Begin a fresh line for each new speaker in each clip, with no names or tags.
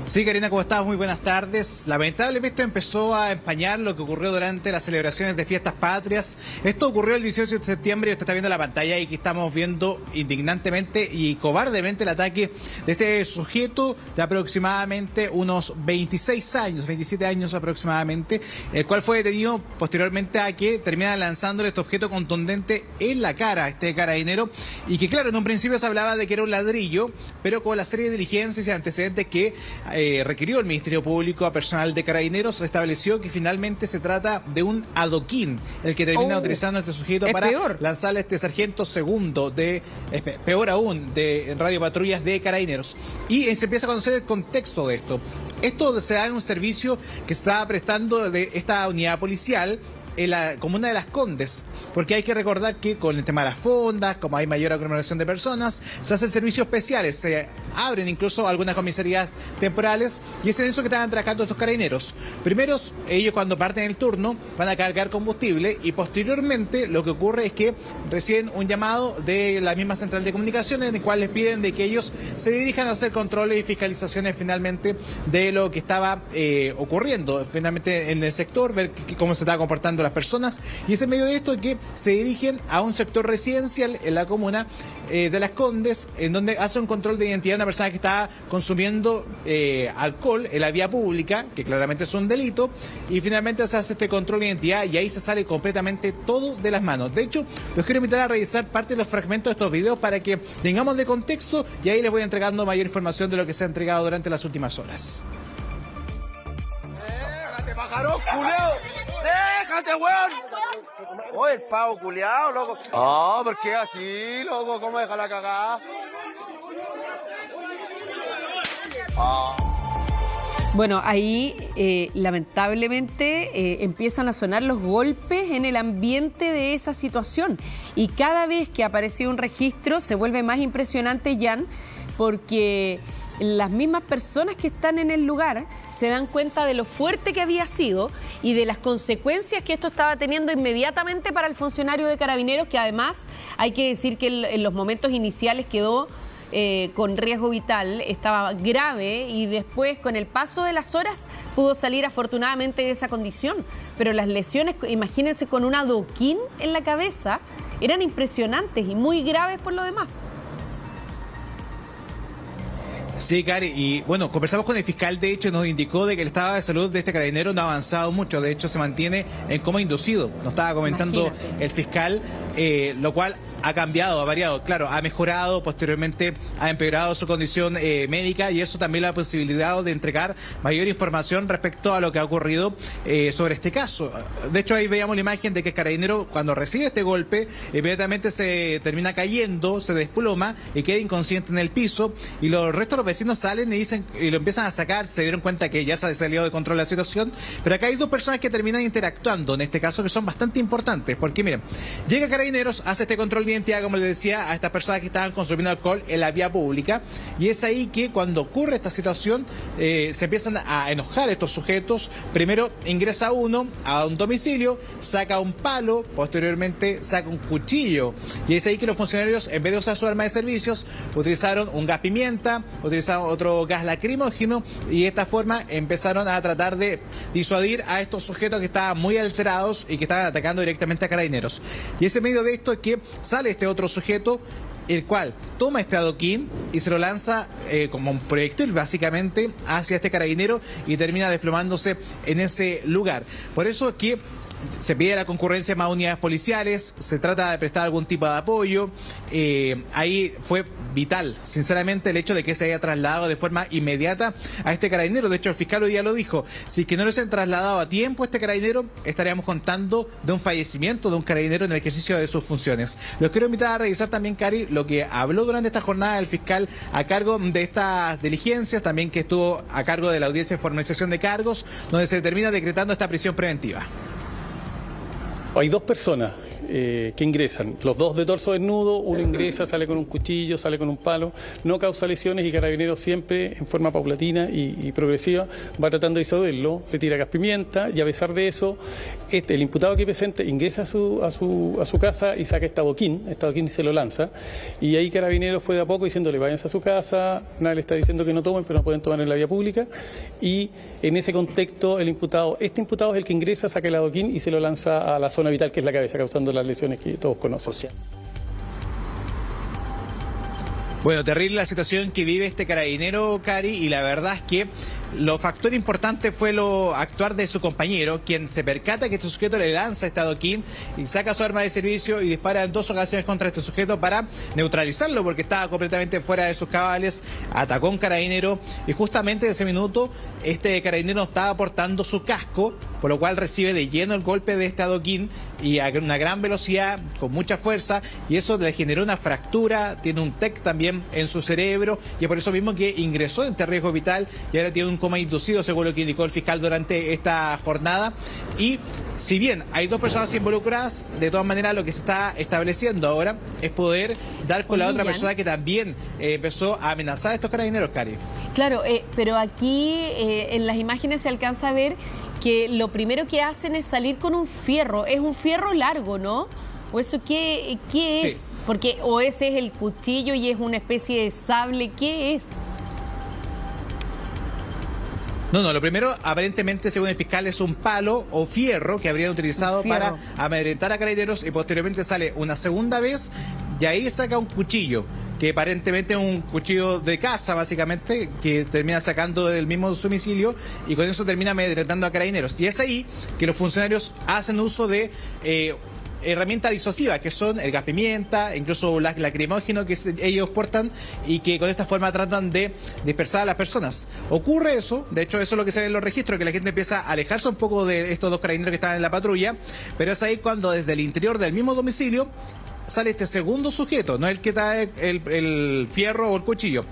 Sí, Karina, ¿cómo estás? Muy buenas tardes. Lamentablemente empezó a empañar lo que ocurrió durante las celebraciones de fiestas patrias. Esto ocurrió el 18 de septiembre y usted está viendo la pantalla y aquí estamos viendo indignantemente y cobardemente el ataque de este sujeto de aproximadamente unos 26 años, 27 años aproximadamente, el cual fue detenido posteriormente a que termina lanzándole este objeto contundente en la cara a este carabinero y que claro, en un principio se hablaba de que era un ladrillo, pero con la serie de diligencias y antecedentes que requirió el Ministerio Público a personal de Carabineros, se estableció que finalmente se trata de un adoquín, el que termina utilizando este sujeto para lanzarle a este sargento segundo de, peor aún, de radiopatrullas de Carabineros. Y se empieza a conocer el contexto de esto. Esto se da en un servicio que se estaba prestando de esta unidad policial en la comuna de Las Condes, porque hay que recordar que con el tema de las fondas, como hay mayor aglomeración de personas, se hacen servicios especiales, se abren incluso algunas comisarías temporales y es en eso que están trabajando estos carabineros. Primero, ellos cuando parten el turno van a cargar combustible y posteriormente lo que ocurre es que reciben un llamado de la misma central de comunicaciones en el cual les piden de que ellos se dirijan a hacer controles y fiscalizaciones finalmente de lo que estaba ocurriendo finalmente en el sector, ver cómo se estaba comportando las personas, y es en medio de esto que se dirigen a un sector residencial en la comuna de Las Condes, en donde hace un control de identidad de una persona que está consumiendo alcohol en la vía pública, que claramente es un delito, y finalmente se hace este control de identidad y ahí se sale completamente todo de las manos. De hecho, los quiero invitar a revisar parte de los fragmentos de estos videos para que tengamos de contexto y ahí les voy entregando mayor información de lo que se ha entregado durante las últimas horas.
¡Déjate, pájaro, culeo! ¡Déjate, weón! ¡Oh, el pavo culiao, loco! ¡Ah, ¿por qué así, loco? ¿Cómo deja la cagada?
Bueno, ahí lamentablemente empiezan a sonar los golpes en el ambiente de esa situación y cada vez que aparece un registro se vuelve más impresionante, Jan, porque las mismas personas que están en el lugar se dan cuenta de lo fuerte que había sido y de las consecuencias que esto estaba teniendo inmediatamente para el funcionario de Carabineros, que además hay que decir que en los momentos iniciales quedó con riesgo vital, estaba grave y después con el paso de las horas pudo salir afortunadamente de esa condición. Pero las lesiones, imagínense, con un adoquín en la cabeza, eran impresionantes y muy graves por lo demás.
Sí, Cari, y bueno, conversamos con el fiscal, de hecho, nos indicó de que el estado de salud de este carabinero no ha avanzado mucho, de hecho se mantiene en coma inducido, nos estaba comentando el fiscal, lo cual ha cambiado, ha variado, claro, ha mejorado, posteriormente ha empeorado su condición médica y eso también la posibilidad de entregar mayor información respecto a lo que ha ocurrido sobre este caso. De hecho, ahí veíamos la imagen de que el carabinero, cuando recibe este golpe, inmediatamente se termina cayendo, se desploma y queda inconsciente en el piso y los restos de los vecinos salen y dicen y lo empiezan a sacar, se dieron cuenta que ya se ha salido de control la situación, pero acá hay dos personas que terminan interactuando en este caso que son bastante importantes, porque miren, llega Carabineros, hace este control de identidad, como les decía, a estas personas que estaban consumiendo alcohol en la vía pública, y es ahí que cuando ocurre esta situación se empiezan a enojar estos sujetos. Primero ingresa uno a un domicilio, saca un palo, posteriormente saca un cuchillo, y es ahí que los funcionarios, en vez de usar su arma de servicios, utilizaron un gas pimienta, utilizaron otro gas lacrimógeno, y de esta forma empezaron a tratar de disuadir a estos sujetos que estaban muy alterados y que estaban atacando directamente a Carabineros. Y es en medio de esto que sale este otro sujeto, el cual toma este adoquín y se lo lanza como un proyectil básicamente hacia este carabinero y termina desplomándose en ese lugar. Por eso que se pide la concurrencia de más unidades policiales, se trata de prestar algún tipo de apoyo. Ahí fue vital, sinceramente, el hecho de que se haya trasladado de forma inmediata a este carabinero. De hecho, el fiscal hoy día lo dijo, si es que no lo se han trasladado a tiempo a este carabinero, estaríamos contando de un fallecimiento de un carabinero en el ejercicio de sus funciones. Los quiero invitar a revisar también, Cari, lo que habló durante esta jornada el fiscal a cargo de estas diligencias, también que estuvo a cargo de la audiencia de formalización de cargos, donde se termina decretando esta prisión preventiva.
Hay dos personas que ingresan. Los dos de torso desnudo, uno ingresa, sale con un cuchillo, sale con un palo, no causa lesiones y Carabineros siempre en forma paulatina y progresiva va tratando de disuadirlo, le tira gas pimienta y a pesar de eso, el imputado aquí presente ingresa a su casa y saca este adoquín y se lo lanza y ahí Carabineros fue de a poco diciéndole váyanse a su casa, nadie le está diciendo que no tomen, pero no pueden tomar en la vía pública y en ese contexto este imputado es el que ingresa, saca el adoquín y se lo lanza a la zona vital que es la cabeza, causando las lesiones que todos conocen.
Bueno, terrible la situación que vive este carabinero, Cari, y la verdad es que lo factor importante fue lo actuar de su compañero, quien se percata que este sujeto le lanza este adoquín y saca su arma de servicio y dispara en 2 ocasiones contra este sujeto para neutralizarlo porque estaba completamente fuera de sus cabales, atacó a un carabinero y justamente en ese minuto este carabinero estaba portando su casco, por lo cual recibe de lleno el golpe de este adoquín y a una gran velocidad, con mucha fuerza, y eso le generó una fractura, tiene un TEC también en su cerebro y es por eso mismo que ingresó en riesgo vital y ahora tiene un coma inducido, según lo que indicó el fiscal durante esta jornada. Y si bien hay 2 personas involucradas, de todas maneras lo que se está estableciendo ahora es poder dar con la otra persona que también empezó a amenazar a estos carabineros, Cari.
Claro, pero aquí en las imágenes se alcanza a ver que lo primero que hacen es salir con un fierro. Es un fierro largo, ¿no? ¿O eso qué es? Sí. Porque o ese es el cuchillo y es una especie de sable. ¿Qué es?
No, lo primero, aparentemente, según el fiscal, es un palo o fierro que habrían utilizado para amedrentar a carabineros y posteriormente sale una segunda vez y ahí saca un cuchillo, que aparentemente es un cuchillo de caza, básicamente, que termina sacando del mismo domicilio y con eso termina amedrentando a carabineros. Y es ahí que los funcionarios hacen uso de herramientas disuasivas, que son el gas pimienta, incluso lacrimógeno que ellos portan y que con esta forma tratan de dispersar a las personas. Ocurre eso, de hecho eso es lo que se ve en los registros, que la gente empieza a alejarse un poco de estos 2 carabineros que estaban en la patrulla, pero es ahí cuando desde el interior del mismo domicilio sale este segundo sujeto, no el que trae el fierro o el cuchillo.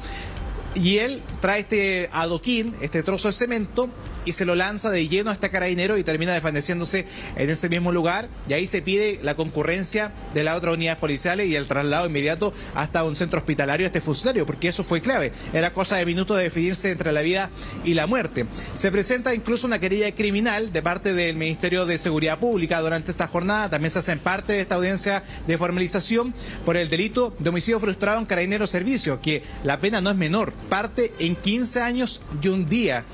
Y él trae este adoquín, este trozo de cemento, y se lo lanza de lleno a este carabinero y termina desvaneciéndose en ese mismo lugar. Y ahí se pide la concurrencia de las otras unidades policiales y el traslado inmediato hasta un centro hospitalario a este funcionario, porque eso fue clave. Era cosa de minutos de definirse entre la vida y la muerte. Se presenta incluso una querella criminal de parte del Ministerio de Seguridad Pública durante esta jornada. También se hacen parte de esta audiencia de formalización por el delito de homicidio frustrado en carabinero servicio, que la pena no es menor, parte en 15 años y un día.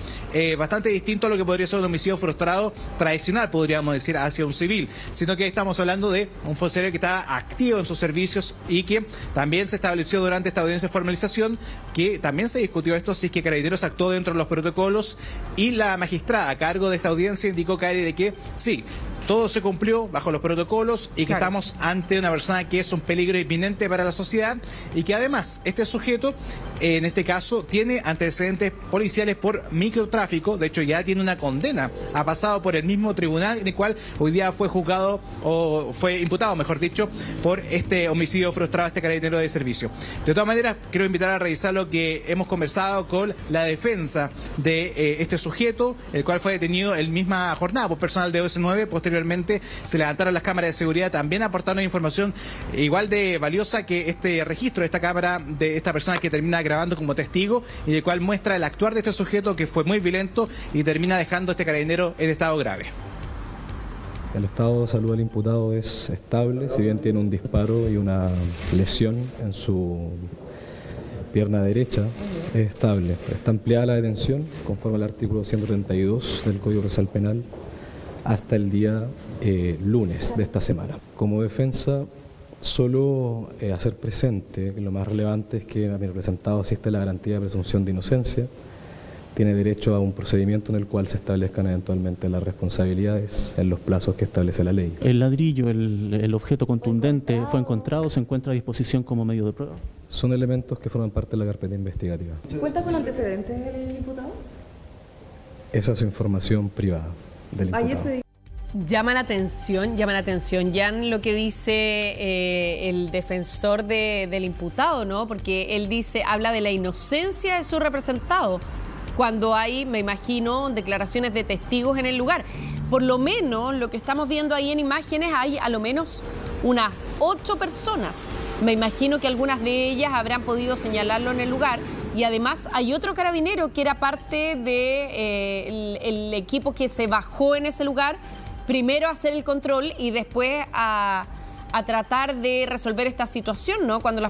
Bastante distinto a lo que podría ser un homicidio frustrado tradicional, podríamos decir, hacia un civil, sino que estamos hablando de un funcionario que estaba activo en sus servicios y que también se estableció durante esta audiencia de formalización que también se discutió esto, si es que Carabineros actuó dentro de los protocolos, y la magistrada a cargo de esta audiencia indicó, Cari, de que sí, todo se cumplió bajo los protocolos y que estamos ante una persona que es un peligro inminente para la sociedad y que además este sujeto, en este caso, tiene antecedentes policiales por microtráfico. De hecho, ya tiene una condena. Ha pasado por el mismo tribunal en el cual hoy día fue juzgado o fue imputado, mejor dicho, por este homicidio frustrado a este carabinero de servicio. De todas maneras, quiero invitar a revisar lo que hemos conversado con la defensa de este sujeto, el cual fue detenido en misma jornada por personal de OS9. Posteriormente se levantaron las cámaras de seguridad, también aportaron información igual de valiosa que este registro de esta cámara de esta persona que termina grabando como testigo y del cual muestra el actuar de este sujeto que fue muy violento y termina dejando a este carabinero en estado grave.
El estado de salud del imputado es estable, si bien tiene un disparo y una lesión en su pierna derecha, es estable. Está ampliada la detención conforme al artículo 132 del Código Procesal Penal hasta el día lunes de esta semana. Como defensa, solo hacer presente que lo más relevante es que a mi representado asiste la garantía de presunción de inocencia, tiene derecho a un procedimiento en el cual se establezcan eventualmente las responsabilidades en los plazos que establece la ley.
El ladrillo, el objeto contundente, fue encontrado, se encuentra a disposición como medio de prueba.
Son elementos que forman parte de la carpeta investigativa.
¿Cuenta con antecedentes el imputado?
Esa es información privada del imputado.
Llama la atención, Jan, lo que dice el defensor del imputado, ¿no? Porque él habla de la inocencia de su representado, cuando hay, me imagino, declaraciones de testigos en el lugar. Por lo menos, lo que estamos viendo ahí en imágenes, hay a lo menos unas 8 personas. Me imagino que algunas de ellas habrán podido señalarlo en el lugar. Y además hay otro carabinero que era parte del equipo que se bajó en ese lugar, primero a hacer el control y después a tratar de resolver esta situación, ¿no? Cuando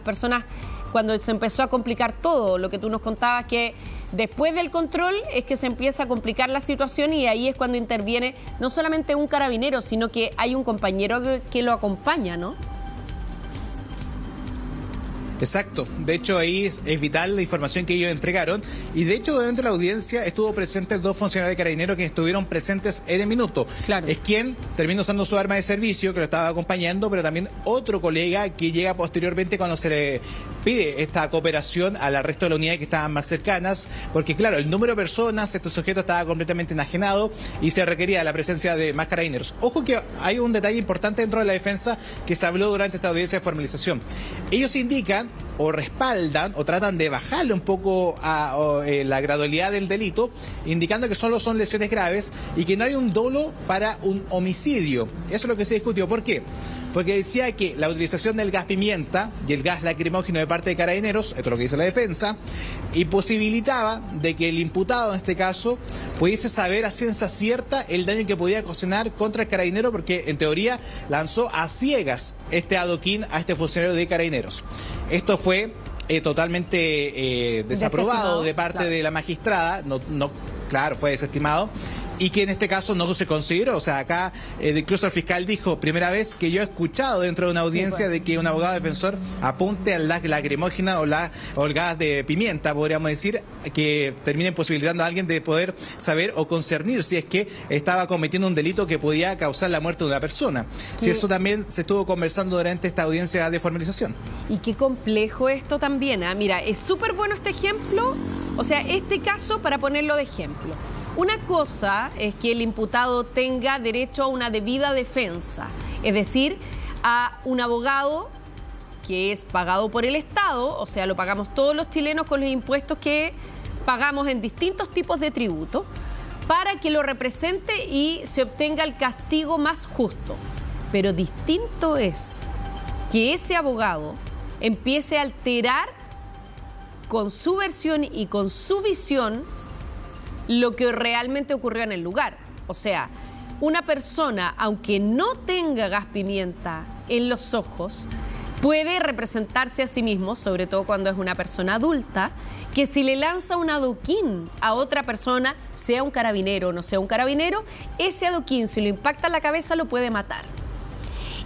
se empezó a complicar todo, lo que tú nos contabas, que después del control es que se empieza a complicar la situación y ahí es cuando interviene no solamente un carabinero, sino que hay un compañero que lo acompaña, ¿no?
Exacto, de hecho ahí es vital la información que ellos entregaron y de hecho durante la audiencia estuvo presentes 2 funcionarios de Carabineros que estuvieron presentes en el minuto.
Claro.
Es quien terminó usando su arma de servicio que lo estaba acompañando, pero también otro colega que llega posteriormente cuando se le pide esta cooperación al resto de la unidad que estaban más cercanas, porque claro, el número de personas, este sujeto estaba completamente enajenado y se requería la presencia de más carabineros. Ojo que hay un detalle importante dentro de la defensa que se habló durante esta audiencia de formalización. Ellos indican o respaldan o tratan de bajarle un poco a la gradualidad del delito, indicando que solo son lesiones graves y que no hay un dolo para un homicidio. Eso es lo que se discutió. ¿Por qué? Porque decía que la utilización del gas pimienta y el gas lacrimógeno de parte de Carabineros, esto es lo que dice la defensa, imposibilitaba de que el imputado en este caso pudiese saber a ciencia cierta el daño que podía ocasionar contra el carabinero, porque en teoría lanzó a ciegas este adoquín a este funcionario de Carabineros. Esto fue totalmente desaprobado de parte de la magistrada, claro, fue desestimado. Y que en este caso no se consideró. O sea, acá incluso el fiscal dijo, primera vez que yo he escuchado dentro de una audiencia de que un abogado defensor apunte al gas lacrimógena o el gas de pimienta, podríamos decir, que termine posibilitando a alguien de poder saber o concernir si es que estaba cometiendo un delito que podía causar la muerte de una persona. Sí. Si eso también se estuvo conversando durante esta audiencia de formalización.
Y qué complejo esto también, ¿eh? Mira, es súper bueno este ejemplo, o sea, este caso para ponerlo de ejemplo. Una cosa es que el imputado tenga derecho a una debida defensa, es decir, a un abogado que es pagado por el Estado, o sea, lo pagamos todos los chilenos con los impuestos que pagamos en distintos tipos de tributos, para que lo represente y se obtenga el castigo más justo. Pero distinto es que ese abogado empiece a alterar con su versión y con su visión lo que realmente ocurrió en el lugar. O sea, una persona, aunque no tenga gas pimienta en los ojos, puede representarse a sí mismo, sobre todo cuando es una persona adulta, que si le lanza un adoquín a otra persona, sea un carabinero o no sea un carabinero, ese adoquín, si lo impacta en la cabeza, lo puede matar.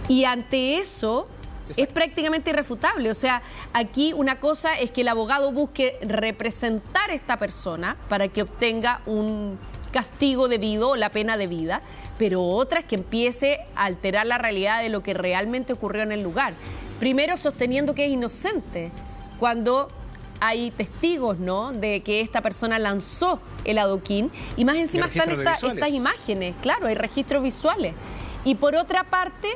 Y ante eso es prácticamente irrefutable. O sea, aquí una cosa es que el abogado busque representar a esta persona para que obtenga un castigo debido o la pena debida, pero otra es que empiece a alterar la realidad de lo que realmente ocurrió en el lugar. Primero sosteniendo que es inocente, cuando hay testigos, ¿no?, de que esta persona lanzó el adoquín, y más encima están estas imágenes, claro, hay registros visuales. Y por otra parte,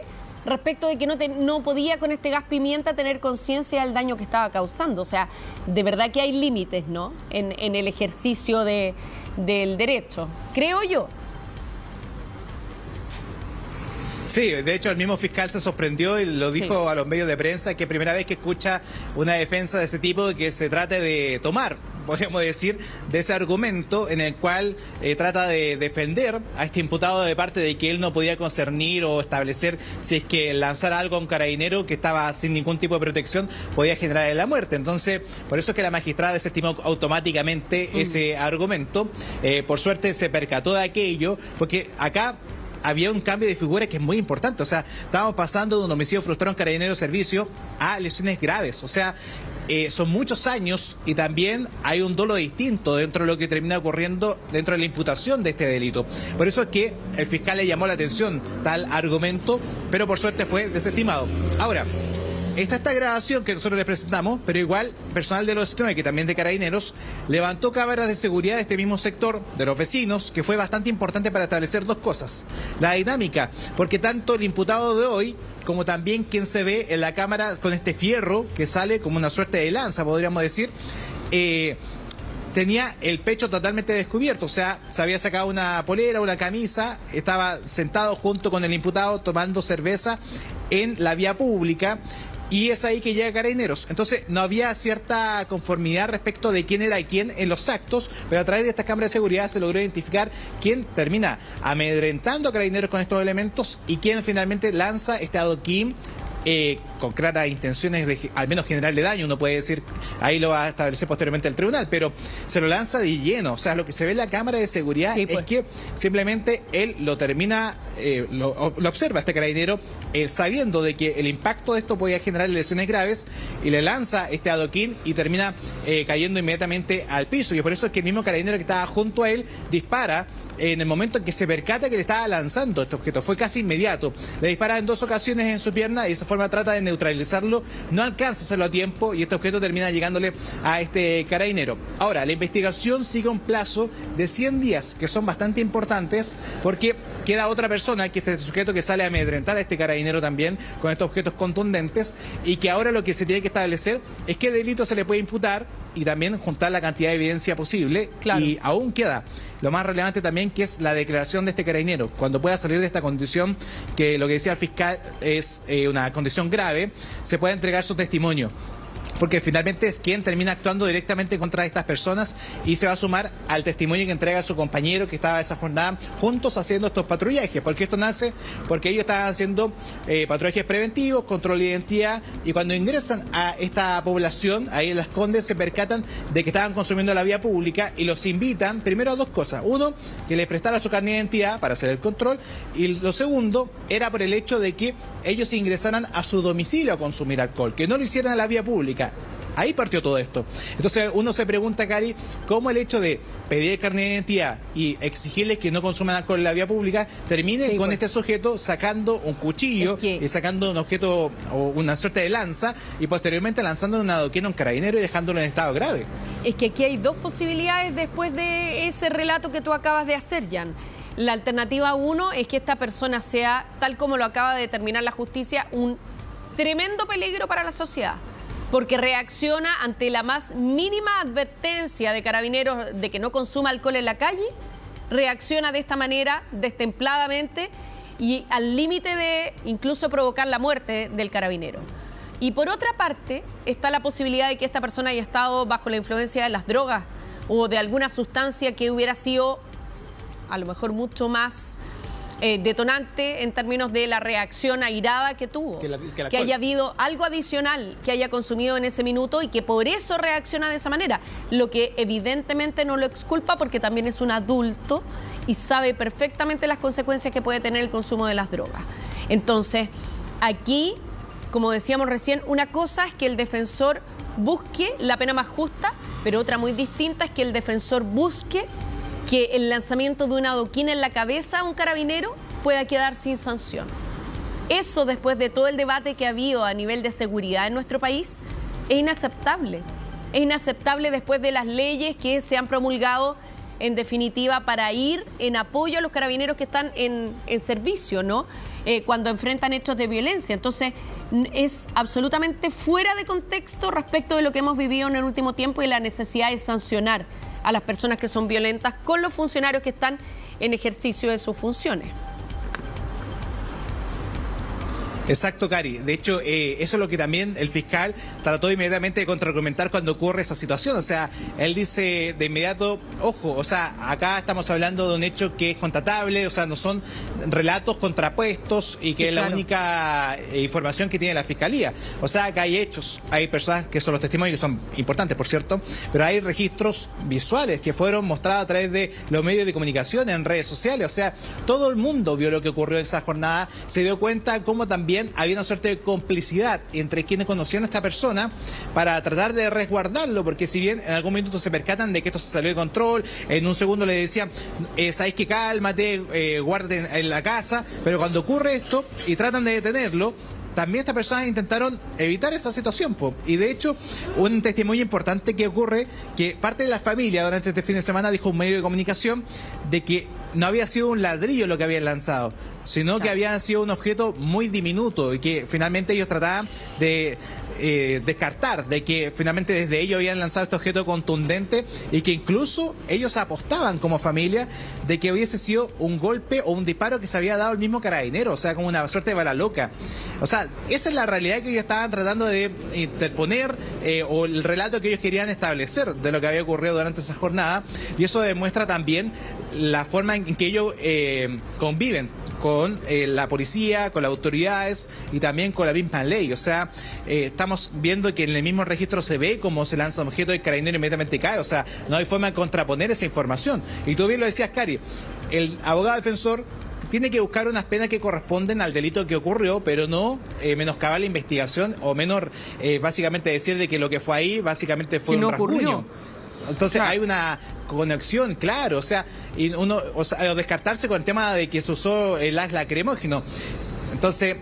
respecto de que no podía con este gas pimienta tener conciencia del daño que estaba causando. O sea, de verdad que hay límites, ¿no?, en el ejercicio del derecho, creo yo.
Sí, de hecho el mismo fiscal se sorprendió y lo dijo a los medios de prensa, que primera vez que escucha una defensa de ese tipo, de que se trate de tomar, podríamos decir, de ese argumento en el cual trata de defender a este imputado de parte de que él no podía concernir o establecer si es que lanzar algo a un carabinero que estaba sin ningún tipo de protección podía generar la muerte. Entonces, por eso es que la magistrada desestimó automáticamente ese argumento. Por suerte se percató de aquello, porque acá había un cambio de figura que es muy importante. O sea, estábamos pasando de un homicidio frustrado en carabinero de servicio a lesiones graves. O sea, son muchos años y también hay un dolo distinto dentro de lo que termina ocurriendo dentro de la imputación de este delito. Por eso es que el fiscal le llamó la atención tal argumento, pero por suerte fue desestimado. Ahora, está esta grabación que nosotros les presentamos, pero igual personal de los 19, que también de Carabineros, levantó cámaras de seguridad de este mismo sector, de los vecinos, que fue bastante importante para establecer dos cosas. La dinámica, porque tanto el imputado de hoy como también quien se ve en la cámara con este fierro que sale como una suerte de lanza, podríamos decir, tenía el pecho totalmente descubierto. O sea, se había sacado una polera, una camisa, estaba sentado junto con el imputado tomando cerveza en la vía pública. Y es ahí que llega Carabineros. Entonces no había cierta conformidad respecto de quién era quién en los actos, pero a través de esta cámara de seguridad se logró identificar quién termina amedrentando a Carabineros con estos elementos y quién finalmente lanza este adoquín con claras intenciones de al menos generarle daño. Uno puede decir, ahí lo va a establecer posteriormente el tribunal, pero se lo lanza de lleno. O sea, lo que se ve en la cámara de seguridad es que simplemente él lo termina, lo observa este carabinero, sabiendo de que el impacto de esto podía generar lesiones graves, y le lanza este adoquín y termina cayendo inmediatamente al piso. Y por eso es que el mismo carabinero que estaba junto a él dispara en el momento en que se percata que le estaba lanzando este objeto. Fue casi inmediato. Le dispara en 2 ocasiones en su pierna y de esa forma trata de neutralizarlo. No alcanza a hacerlo a tiempo y este objeto termina llegándole a este carabinero. Ahora, la investigación sigue un plazo de 100 días, que son bastante importantes, porque queda otra persona, que es el sujeto que sale a amedrentar a este carabinero también con estos objetos contundentes, y que ahora lo que se tiene que establecer es qué delito se le puede imputar y también juntar la cantidad de evidencia posible. Claro. Y aún queda lo más relevante también, que es la declaración de este carabinero. Cuando pueda salir de esta condición, que lo que decía el fiscal es una condición grave, se puede entregar su testimonio, porque finalmente es quien termina actuando directamente contra estas personas y se va a sumar al testimonio que entrega su compañero que estaba esa jornada juntos haciendo estos patrullajes. Porque esto nace porque ellos estaban haciendo patrullajes preventivos, control de identidad, y cuando ingresan a esta población, ahí en Las Condes, se percatan de que estaban consumiendo la vía pública y los invitan primero a 2 cosas. Uno, que les prestara su carnet de identidad para hacer el control, y lo segundo era por el hecho de que ellos ingresaran a su domicilio a consumir alcohol, que no lo hicieran a la vía pública. Ahí partió todo esto. Entonces uno se pregunta, Cari, cómo el hecho de pedir el carnet de identidad y exigirles que no consuman alcohol en la vía pública termine con este sujeto sacando un cuchillo y sacando un objeto o una suerte de lanza y posteriormente lanzándolo en un adoquín a un carabinero y dejándolo en estado grave.
Es que aquí hay 2 posibilidades después de ese relato que tú acabas de hacer, Jan. La alternativa 1 es que esta persona sea, tal como lo acaba de determinar la justicia, un tremendo peligro para la sociedad, porque reacciona ante la más mínima advertencia de Carabineros de que no consuma alcohol en la calle, reacciona de esta manera, destempladamente, y al límite de incluso provocar la muerte del carabinero. Y por otra parte, está la posibilidad de que esta persona haya estado bajo la influencia de las drogas o de alguna sustancia que hubiera sido a lo mejor mucho más detonante en términos de la reacción airada que tuvo, que haya habido algo adicional que haya consumido en ese minuto y que por eso reacciona de esa manera, lo que evidentemente no lo exculpa, porque también es un adulto y sabe perfectamente las consecuencias que puede tener el consumo de las drogas. Entonces, aquí, como decíamos recién, una cosa es que el defensor busque la pena más justa, pero otra muy distinta es que el defensor busque que el lanzamiento de un adoquín en la cabeza a un carabinero pueda quedar sin sanción. Eso, después de todo el debate que ha habido a nivel de seguridad en nuestro país, es inaceptable. Es inaceptable después de las leyes que se han promulgado, en definitiva, para ir en apoyo a los carabineros que están en servicio, ¿no? Cuando enfrentan hechos de violencia. Entonces, es absolutamente fuera de contexto respecto de lo que hemos vivido en el último tiempo y la necesidad de sancionar a las personas que son violentas con los funcionarios que están en ejercicio de sus funciones.
Exacto, Cari. De hecho, eso es lo que también el fiscal trató inmediatamente de contraargumentar cuando ocurre esa situación. O sea, él dice de inmediato, ojo, o sea, acá estamos hablando de un hecho que es constatable, o sea, no son relatos contrapuestos y que es la única información que tiene la fiscalía. O sea, acá hay hechos, hay personas que son los testimonios, que son importantes, por cierto, pero hay registros visuales que fueron mostrados a través de los medios de comunicación, en redes sociales. O sea, todo el mundo vio lo que ocurrió en esa jornada, se dio cuenta cómo también había una suerte de complicidad entre quienes conocían a esta persona para tratar de resguardarlo, porque si bien en algún minuto se percatan de que esto se salió de control, en un segundo le decían, sabéis que cálmate, guárdate en la casa, pero cuando ocurre esto y tratan de detenerlo, también estas personas intentaron evitar esa situación, y de hecho un testimonio importante que ocurre, que parte de la familia durante este fin de semana dijo un medio de comunicación de que no había sido un ladrillo lo que habían lanzado, sino que habían sido un objeto muy diminuto y que finalmente ellos trataban de descartar de que finalmente desde ellos habían lanzado este objeto contundente y que incluso ellos apostaban como familia de que hubiese sido un golpe o un disparo que se había dado el mismo carabinero, o sea, como una suerte de bala loca. O sea, esa es la realidad que ellos estaban tratando de interponer o el relato que ellos querían establecer de lo que había ocurrido durante esa jornada, y eso demuestra también la forma en que ellos conviven con la policía, con las autoridades y también con la misma ley. O sea, estamos viendo que en el mismo registro se ve cómo se lanza un objeto y el carabinero inmediatamente cae. O sea, no hay forma de contraponer esa información. Y tú bien lo decías, Cari, el abogado defensor tiene que buscar unas penas que corresponden al delito que ocurrió, pero no menoscabar la investigación o básicamente decir de que lo que fue ahí básicamente fue un rasguño. Entonces hay una conexión, claro, o sea, y o descartarse con el tema de que se usó el gas lacrimógeno. Entonces,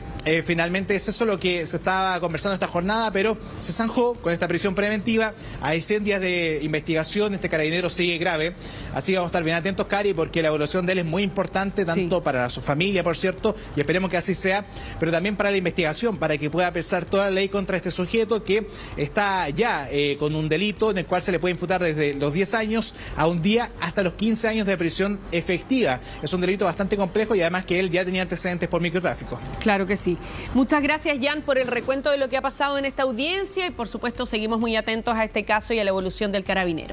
finalmente es eso lo que se estaba conversando esta jornada, pero se zanjó con esta prisión preventiva. Hay 100 días de investigación, este carabinero sigue grave, así que vamos a estar bien atentos, Cari, porque la evaluación de él es muy importante, tanto para su familia, por cierto, y esperemos que así sea, pero también para la investigación, para que pueda pesar toda la ley contra este sujeto que está ya con un delito en el cual se le puede imputar desde los 10 años a un día hasta los 15 años de prisión efectiva. Es un delito bastante complejo y además que él ya tenía antecedentes por microtráfico.
Claro que sí. Muchas gracias, Jan, por el recuento de lo que ha pasado en esta audiencia y, por supuesto, seguimos muy atentos a este caso y a la evolución del carabinero.